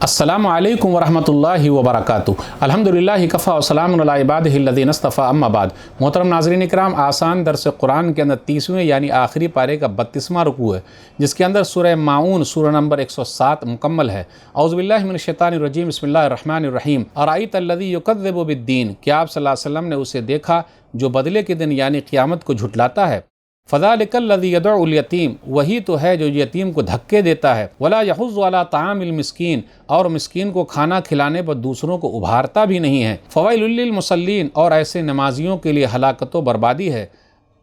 अस्सलामु अलैकुम वरहमतुल्लाहि वबरकातुहू। अल्हम्दुलिल्लाहि कफ़ा व सलामुन अला इबादिहिल लज़ीना इस्तफ़ा अम्मा बाद। मोहतरम नाज़रीन इकराम, आसान दर्स कुरान के अंदर 30वें यानी आखिरी पारे का 32वां रुकू है, जिसके अंदर सूरह माऊन सूरह नंबर 107 मुकम्मल है। औज़ु बिल्लाहि मिनश शैतानिर रजीम, बिस्मिल्लाहिर रहमानिर रहीम। अराइतल्लज़ी युकज़्ज़िबु बिद्दीन, क्या आप सल्लल्लाहु अलैहि वसल्लम ने उसे देखा जो बदले के दिन यानी क़यामत को झुटलाता है। फ़ज़ालिकल्लज़ी यदउल यतीम, वही तो है जो यतीम को धक्के देता है। वला यहुज़्ज़ु अला तामिल मिस्कीन, और मिस्कीन को खाना खिलाने पर दूसरों को उभारता भी नहीं है। फ़वैलुल लिल मुसल्लीन, और ऐसे नमाजियों के लिए हलाकत व बर्बादी है।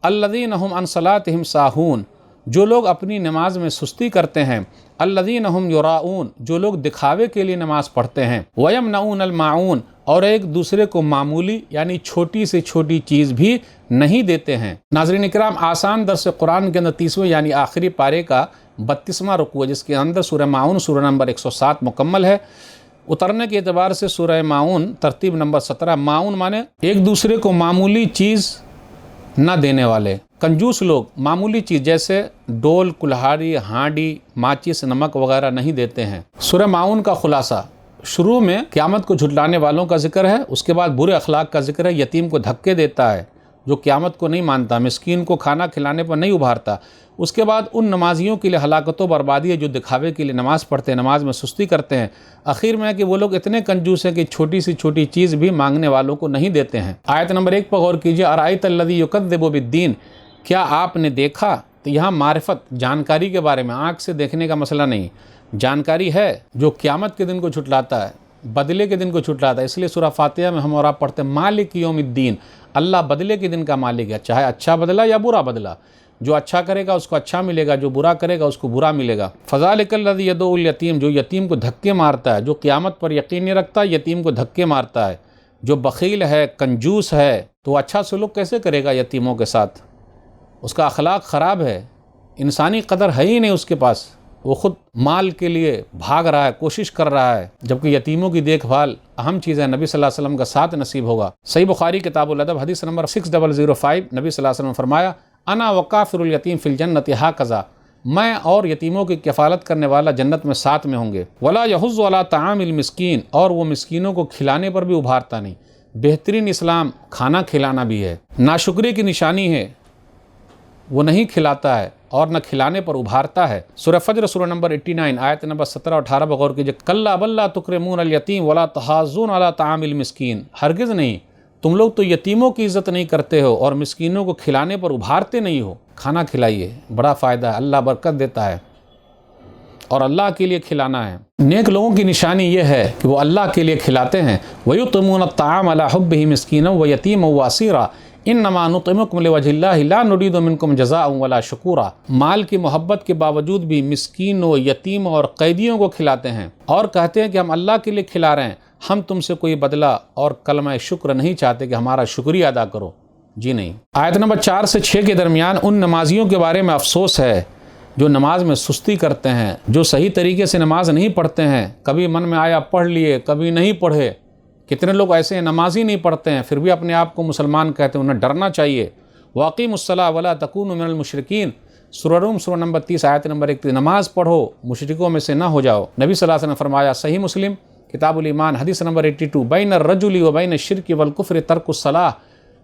अल्लज़ीना हुम अन सलातिहिम साहून, जो लोग अपनी नमाज में सुस्ती करते हैं। अल्लज़ीना हुम युराऊन, जो लोग दिखावे के लिए नमाज पढ़ते हैं। वयमनऊनल माऊन, और एक दूसरे को मामूली यानी छोटी से छोटी चीज़ भी नहीं देते हैं। नाज़रीन इकराम, आसान दर्स कुरान के अंदर 30वें यानी आखिरी पारे का 32वां रुकू है, जिसके अंदर सूरह माऊन सूरह नंबर 107 मुकम्मल है। उतरने के एतबार से सूरह माऊन तरतीब नंबर 17। माऊन माने एक दूसरे को मामूली चीज़ न देने वाले, कंजूस लोग मामूली चीज़ जैसे डोल, कुल्हाड़ी, हांडी, माचिस, नमक वगैरह नहीं देते हैं। सूरह माऊन का खुलासा, शुरू में क़यामत को झुटलाने वालों का जिक्र है, उसके बाद बुरे अखलाक का जिक्र है। यतीम को धक्के देता है जो क़यामत को नहीं मानता, मिस्कीन को खाना खिलाने पर नहीं उभारता। उसके बाद उन नमाजियों के लिए हलाकत व बर्बादी है जो दिखावे के लिए नमाज़ पढ़ते हैं, नमाज में सुस्ती करते हैं। आखिर में है कि वो लोग इतने कंजूस हैं कि छोटी सी छोटी चीज़ भी मांगने वालों को नहीं देते हैं। आयत नंबर 1 पर गौर कीजिए। अराइतल्लज़ी युकज़्ज़िबु बिद्दीन, क्या आपने देखा। तो यहाँ मारिफत जानकारी के बारे में, आँख से देखने का मसला नहीं, जानकारी है जो क़यामत के दिन को झुटलाता है, बदले के दिन को झुटलाता है। इसलिए सूरह फातिहा में हम और आप पढ़ते हैं मालिक यौमिद्दीन, अल्लाह बदले के दिन का मालिक है, चाहे अच्छा बदला या बुरा बदला। जो अच्छा करेगा उसको अच्छा मिलेगा, जो बुरा करेगा उसको बुरा मिलेगा। फ़ज़ालिकल्लज़ी यदउल यतीम, जो यतीम को धक्के मारता है, जो क़यामत पर यकीन नहीं रखता, यतीम को धक्के मारता है, जो बख़ील है, कंजूस है, तो अच्छा सलूक कैसे करेगा यतीमों के साथ। उसका अखलाक ख़राब है, इंसानी कदर है ही नहीं उसके पास, वो ख़ुद माल के लिए भाग रहा है, कोशिश कर रहा है, जबकि यतीमों की देखभाल अहम चीज़ है। नबी सल्लल्लाहु अलैहि वसल्लम का साथ नसीब होगा। सही बुखारी किताबुल अदब हदीस नंबर 6005, नबी सल्लल्लाहु अलैहि वसल्लम ने फरमाया, अना वकाफ़िरुल यतीम फ़िल जन्नति हाकज़ा, मैं और यतीमों की कफ़ालत करने वाला जन्नत में साथ में होंगे। वला यहुज़्ज़ु अला तामिल मिस्कीन, और वो मिस्कीनों को खिलाने पर भी उभारता नहीं। बेहतरीन इस्लाम खाना खिलाना भी है, नाशुक्री की निशानी है, वो नहीं खिलाता है और न खिलाने पर उभारता है। सूरह फज्र सूरह नंबर 89 आयत नंबर 17 और 18 पर गौर कीजिए। कल्ला बल्ला तुकरिमूनल यतीम वला तहाज़ून अला तामिल मिस्कीन, हरगिज़ नहीं, तुम लोग तो यतीमों की इज़्ज़त नहीं करते हो और मिस्कीनों को खिलाने पर उभारते नहीं हो। खाना खिलाइए, बड़ा फ़ायदा है, अल्लाह बरकत देता है और अल्लाह के लिए खिलाना है। नेक लोगों की निशानी ये है कि वो अल्लाह के लिए खिलाते हैं। वयुतिमून अत्ताअम अला हुब्बिही मिस्कीनन व यतीमन व असीरा इन्नमा नुतिमुकुम लिवजहिल्लाहि ला नुरीदु मिनकुम जज़ाअन वला शुकूरा। माल की मोहब्बत के बावजूद भी मिस्कीनों, यतीम और कैदियों को खिलाते हैं और कहते हैं कि हम अल्लाह के लिए खिला रहे हैं, हम तुमसे कोई बदला और कलमा शुक्र नहीं चाहते कि हमारा शुक्रिया अदा करो। जी नहीं। आयत नंबर 4 से 6 के दरमियान उन नमाजियों के बारे में अफसोस है जो नमाज में सुस्ती करते हैं, जो सही तरीके से नमाज नहीं पढ़ते हैं, कभी मन में आया पढ़ लिए, कभी नहीं पढ़े। कितने लोग ऐसे हैं नमाज ही नहीं पढ़ते हैं फिर भी अपने आप को मुसलमान कहते हैं, उन्हें डरना चाहिए। वाक़िमुस्सलाह वला तकूनु मिनल मुशरिकीन, सूरह रूम सूरह नंबर 30 आयत नंबर 31, नमाज पढ़ो, मुशरिकों में से ना हो जाओ। नबी सल्लल्लाहु अलैहि वसल्लम ने फरमाया, सही मुस्लिम किताबुल ईमान हदीस नंबर 82, बैन रजुली व बैन शिर्क वल कुफ्र तर्कुस सलाह,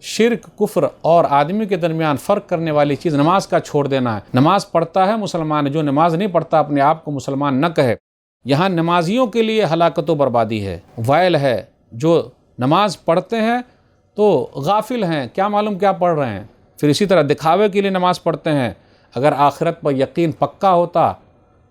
शिर्क, कुफ्र और आदमी के दरमियान फ़र्क करने वाली चीज़ नमाज का छोड़ देना है। नमाज पढ़ता है मुसलमान, जो नमाज नहीं पढ़ता अपने आप को मुसलमान न कहे। यहाँ नमाजियों के लिए हलाकत व बर्बादी है, वैल है। जो नमाज पढ़ते हैं तो गाफिल हैं, क्या मालूम क्या पढ़ रहे हैं। फिर इसी तरह दिखावे के लिए नमाज पढ़ते हैं, अगर आखिरत पर यकीन पक्का होता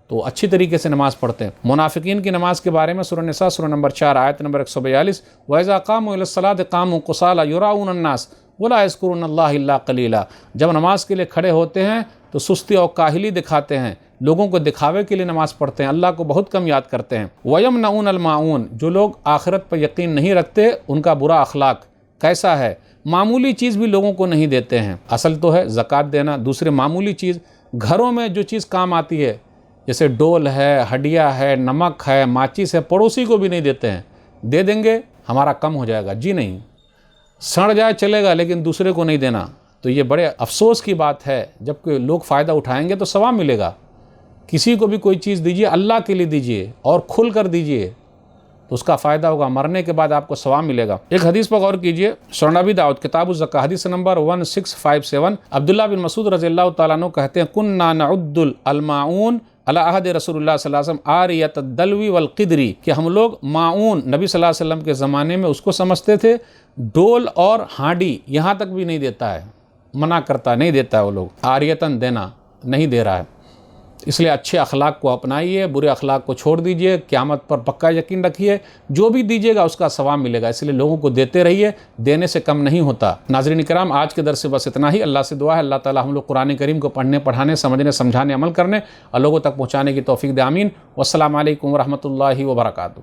तो अच्छी तरीके से नमाज पढ़ते हैं। मुनाफिकीन की नमाज के बारे में सूरह निसा सूरह नंबर 4 आयत नंबर 142, वइज़ा क़ामू इलस्सलाति क़ामू कुसाला युराऊन अन्नास वला यज़्कुरुनल्लाह इल्ला क़लीला, जब नमाज के लिए खड़े होते हैं तो सुस्ती और काहिली दिखाते हैं, लोगों को दिखावे के लिए नमाज पढ़ते हैं, अल्लाह को बहुत कम याद करते हैं। वयमनऊनल माऊन, जो लोग आखिरत पर यकीन नहीं रखते, उनका बुरा अखलाक कैसा है, मामूली चीज़ भी लोगों को नहीं देते हैं। असल तो है ज़कात देना, दूसरे मामूली चीज़ घरों में जो चीज़ काम आती है जैसे डोल है, हडिया है, नमक है, माचिस है, पड़ोसी को भी नहीं देते हैं। दे देंगे हमारा कम हो जाएगा, जी नहीं, सड़ जाए चलेगा लेकिन दूसरे को नहीं देना। तो ये बड़े अफसोस की बात है, जबकि लोग फ़ायदा उठाएंगे तो सवाब मिलेगा। کسی کو بھی کوئی چیز دیجیے اللہ کے لیے دیجیے اور کھل کر دیجیے تو اس کا فائدہ ہوگا، مرنے کے بعد آپ کو ثواب ملے گا۔ ایک حدیث پر غور کیجیے، سنن ابی داؤد کتاب الزکاۃ حدیث نمبر 1657، عبداللہ بن مسعود رضی اللہ تعالیٰ عنہ کہتے ہیں کننا نعد الماعون علی عہد رسول اللہ صلی اللہ علیہ وسلم عاریۃ الدلو والقدری، کہ ہم لوگ معون نبی صلی اللہ علیہ وسلم کے زمانے میں اس کو سمجھتے تھے ڈول اور ہانڈی، یہاں تک بھی نہیں دیتا ہے، منع کرتا نہیں دیتا ہے، وہ لوگ عاریتاً دینا نہیں دے رہا ہے۔ اس لیے اچھے اخلاق کو اپنائیے، برے اخلاق کو چھوڑ دیجئے، قیامت پر پکا یقین رکھیے، جو بھی دیجیے گا اس کا ثواب ملے گا، اس لیے لوگوں کو دیتے رہیے، دینے سے کم نہیں ہوتا۔ ناظرین کرام، آج کے درس سے بس اتنا ہی۔ اللہ سے دعا ہے اللہ تعالی ہم لوگ قرآن کریم کو پڑھنے، پڑھانے، سمجھنے، سمجھانے، عمل کرنے اور لوگوں تک پہنچانے کی توفیق دے، آمین۔ والسلام علیکم ورحمۃ اللہ وبرکاتہ۔